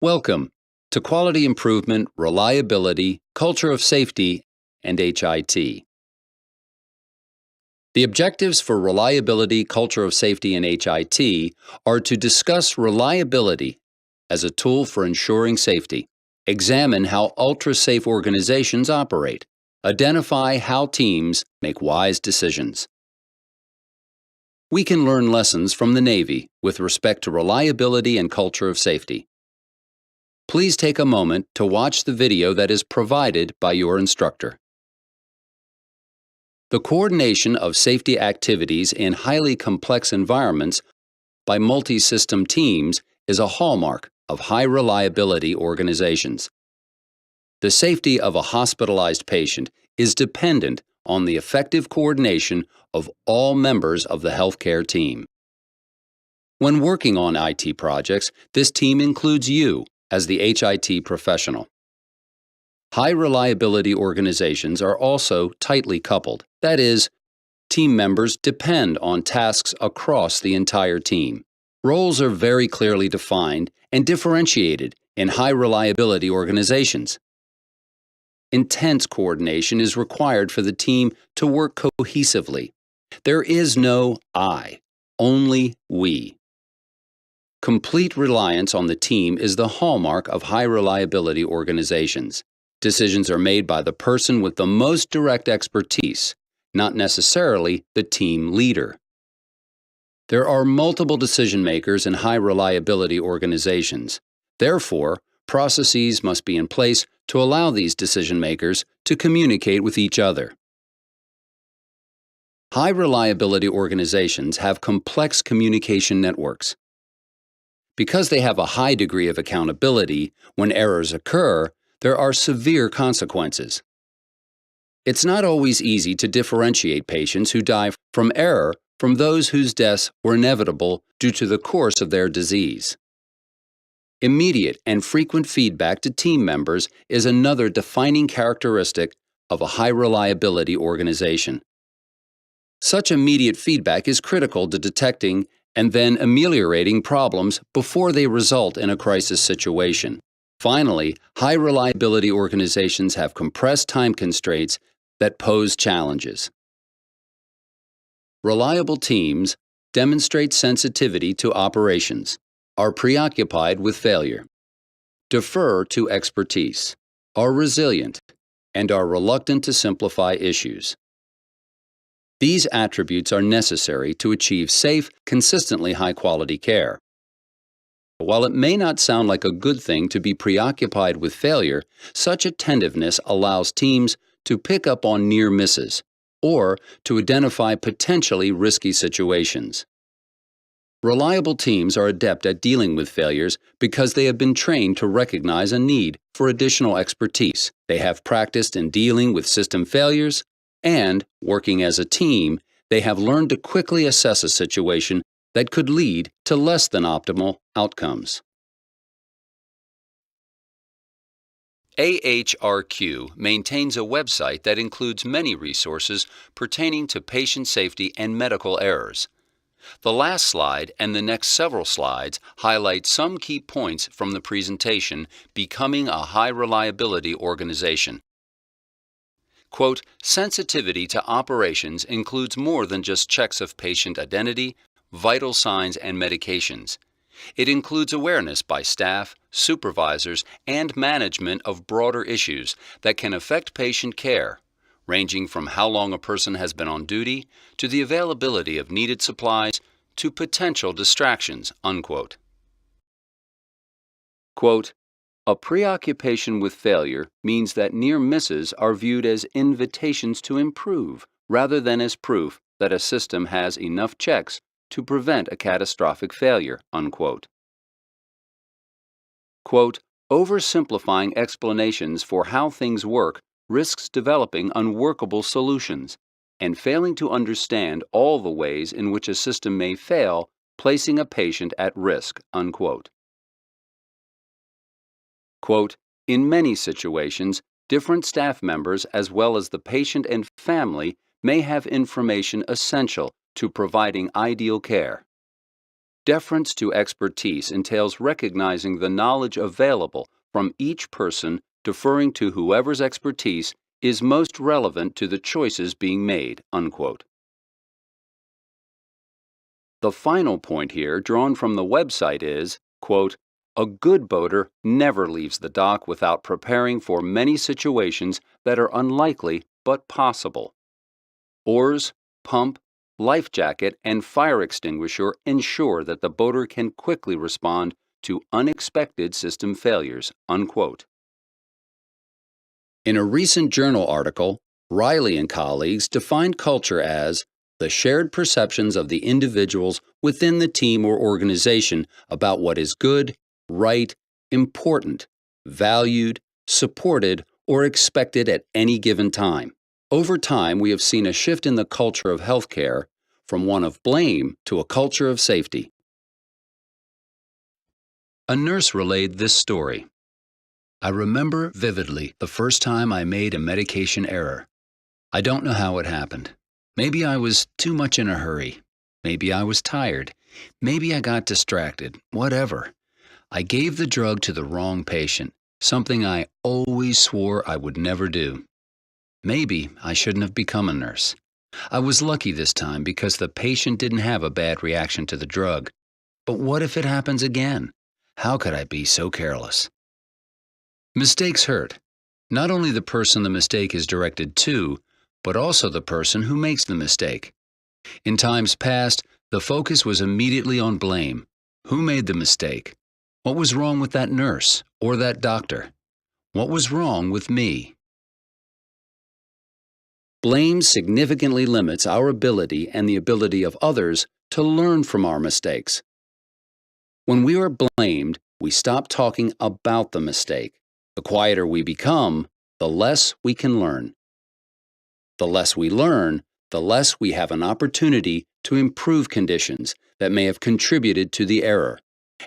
Welcome to Quality Improvement, Reliability, Culture of Safety, and HIT. The objectives for Reliability, Culture of Safety, and HIT are to discuss reliability as a tool for ensuring safety, examine how ultra-safe organizations operate, identify how teams make wise decisions. We can learn lessons from the Navy with respect to reliability and culture of safety. Please take a moment to watch the video that is provided by your instructor. The coordination of safety activities in highly complex environments by multi-system teams is a hallmark of high-reliability organizations. The safety of a hospitalized patient is dependent on the effective coordination of all members of the healthcare team. When working on IT projects, this team includes you as the HIT professional. High-reliability organizations are also tightly coupled. That is, team members depend on tasks across the entire team. Roles are very clearly defined and differentiated in high-reliability organizations. Intense coordination is required for the team to work cohesively. There is no I, only we. Complete reliance on the team is the hallmark of high-reliability organizations. Decisions are made by the person with the most direct expertise, not necessarily the team leader. There are multiple decision makers in high-reliability organizations. Therefore, processes must be in place to allow these decision makers to communicate with each other. High-reliability organizations have complex communication networks. Because they have a high degree of accountability, when errors occur, there are severe consequences. It's not always easy to differentiate patients who die from error from those whose deaths were inevitable due to the course of their disease. Immediate and frequent feedback to team members is another defining characteristic of a high-reliability organization. Such immediate feedback is critical to detecting and then ameliorating problems before they result in a crisis situation. Finally, high-reliability organizations have compressed time constraints that pose challenges. Reliable teams demonstrate sensitivity to operations, are preoccupied with failure, defer to expertise, are resilient, and are reluctant to simplify issues. These attributes are necessary to achieve safe, consistently high-quality care. While it may not sound like a good thing to be preoccupied with failure, such attentiveness allows teams to pick up on near misses or to identify potentially risky situations. Reliable teams are adept at dealing with failures because they have been trained to recognize a need for additional expertise. They have practiced in dealing with system failures, and, working as a team, they have learned to quickly assess a situation that could lead to less than optimal outcomes. AHRQ maintains a website that includes many resources pertaining to patient safety and medical errors. The last slide and the next several slides highlight some key points from the presentation, Becoming a High-Reliability Organization. Quote, sensitivity to operations includes more than just checks of patient identity, vital signs, and medications. It includes awareness by staff, supervisors, and management of broader issues that can affect patient care, ranging from how long a person has been on duty to the availability of needed supplies to potential distractions, unquote. Quote, a preoccupation with failure means that near misses are viewed as invitations to improve rather than as proof that a system has enough checks to prevent a catastrophic failure, unquote. Quote, oversimplifying explanations for how things work risks developing unworkable solutions and failing to understand all the ways in which a system may fail, placing a patient at risk, unquote. Quote, in many situations, different staff members as well as the patient and family may have information essential to providing ideal care. Deference to expertise entails recognizing the knowledge available from each person, deferring to whoever's expertise is most relevant to the choices being made, unquote. The final point here, drawn from the website, is, quote, a good boater never leaves the dock without preparing for many situations that are unlikely but possible. Oars, pump, life jacket, and fire extinguisher ensure that the boater can quickly respond to unexpected system failures, unquote. In a recent journal article, Riley and colleagues defined culture as the shared perceptions of the individuals within the team or organization about what is good, right, important, valued, supported, or expected at any given time. Over time, we have seen a shift in the culture of healthcare from one of blame to a culture of safety. A nurse relayed this story. I remember vividly the first time I made a medication error. I don't know how it happened. Maybe I was too much in a hurry. Maybe I was tired. Maybe I got distracted. Whatever. I gave the drug to the wrong patient, something I always swore I would never do. Maybe I shouldn't have become a nurse. I was lucky this time because the patient didn't have a bad reaction to the drug. But what if it happens again? How could I be so careless? Mistakes hurt. Not only the person the mistake is directed to, but also the person who makes the mistake. In times past, the focus was immediately on blame. Who made the mistake? What was wrong with that nurse or that doctor? What was wrong with me? Blame significantly limits our ability and the ability of others to learn from our mistakes. When we are blamed, we stop talking about the mistake. The quieter we become, the less we can learn. The less we learn, the less we have an opportunity to improve conditions that may have contributed to the error.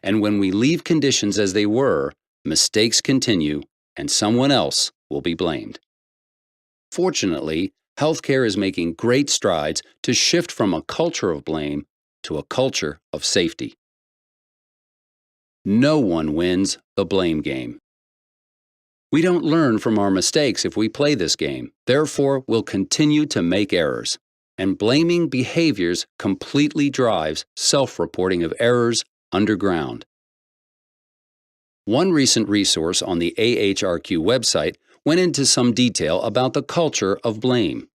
And when we leave conditions as they were, mistakes continue and someone else will be blamed. Fortunately, healthcare is making great strides to shift from a culture of blame to a culture of safety. No one wins the blame game. We don't learn from our mistakes if we play this game. Therefore, we'll continue to make errors. And blaming behaviors completely drives self-reporting of errors underground. One recent resource on the AHRQ website went into some detail about the culture of blame.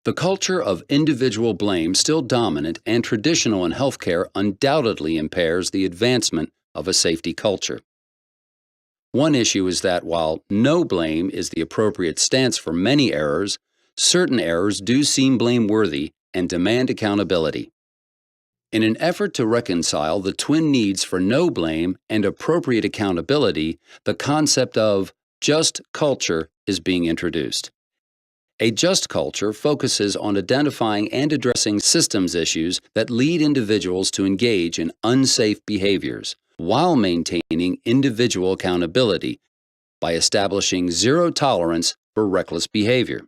The culture of individual blame, still dominant and traditional in healthcare, undoubtedly impairs the advancement of a safety culture. One issue is that while no blame is the appropriate stance for many errors, certain errors do seem blameworthy and demand accountability. In an effort to reconcile the twin needs for no blame and appropriate accountability, the concept of just culture is being introduced. A just culture focuses on identifying and addressing systems issues that lead individuals to engage in unsafe behaviors, while maintaining individual accountability by establishing zero tolerance for reckless behavior.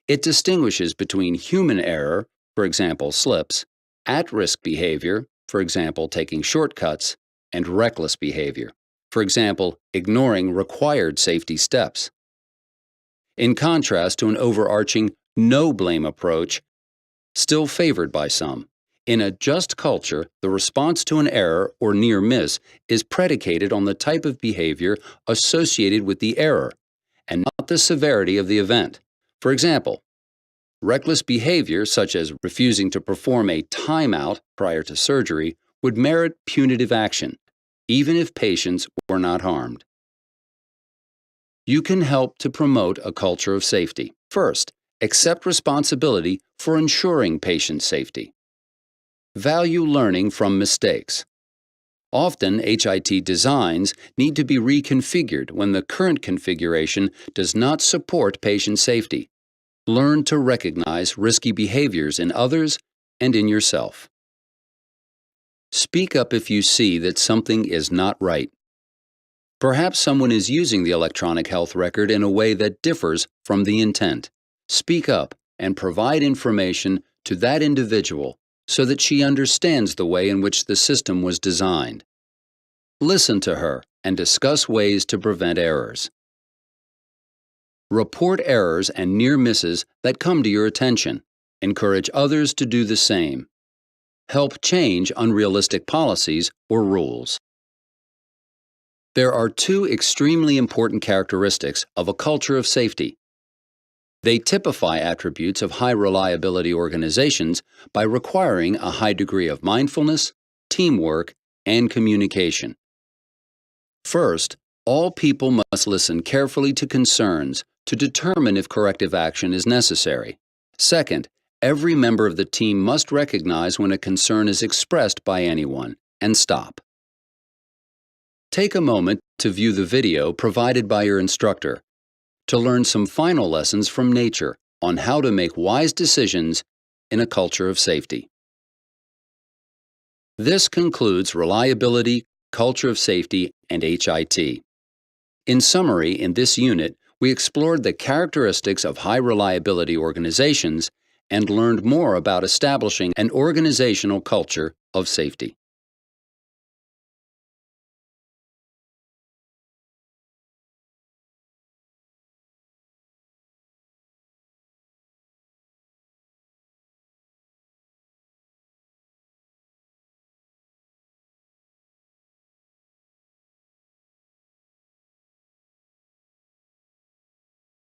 It distinguishes between human error, for example, slips, at-risk behavior, for example, taking shortcuts, and reckless behavior, for example, ignoring required safety steps. In contrast to an overarching no-blame approach, still favored by some, in a just culture, the response to an error or near miss is predicated on the type of behavior associated with the error, and not the severity of the event. For example, reckless behavior such as refusing to perform a timeout prior to surgery would merit punitive action, even if patients were not harmed. You can help to promote a culture of safety. First, accept responsibility for ensuring patient safety. Value learning from mistakes. Often, HIT designs need to be reconfigured when the current configuration does not support patient safety. Learn to recognize risky behaviors in others and in yourself. Speak up if you see that something is not right. Perhaps someone is using the electronic health record in a way that differs from the intent. Speak up and provide information to that individual so that she understands the way in which the system was designed. Listen to her and discuss ways to prevent errors. Report errors and near misses that come to your attention. Encourage others to do the same. Help change unrealistic policies or rules. There are two extremely important characteristics of a culture of safety. They typify attributes of high reliability organizations by requiring a high degree of mindfulness, teamwork, and communication. First, all people must listen carefully to concerns to determine if corrective action is necessary. Second, every member of the team must recognize when a concern is expressed by anyone and stop. Take a moment to view the video provided by your instructor to learn some final lessons from nature on how to make wise decisions in a culture of safety. This concludes reliability, culture of safety, and HIT. In summary, in this unit, we explored the characteristics of high reliability organizations and learned more about establishing an organizational culture of safety.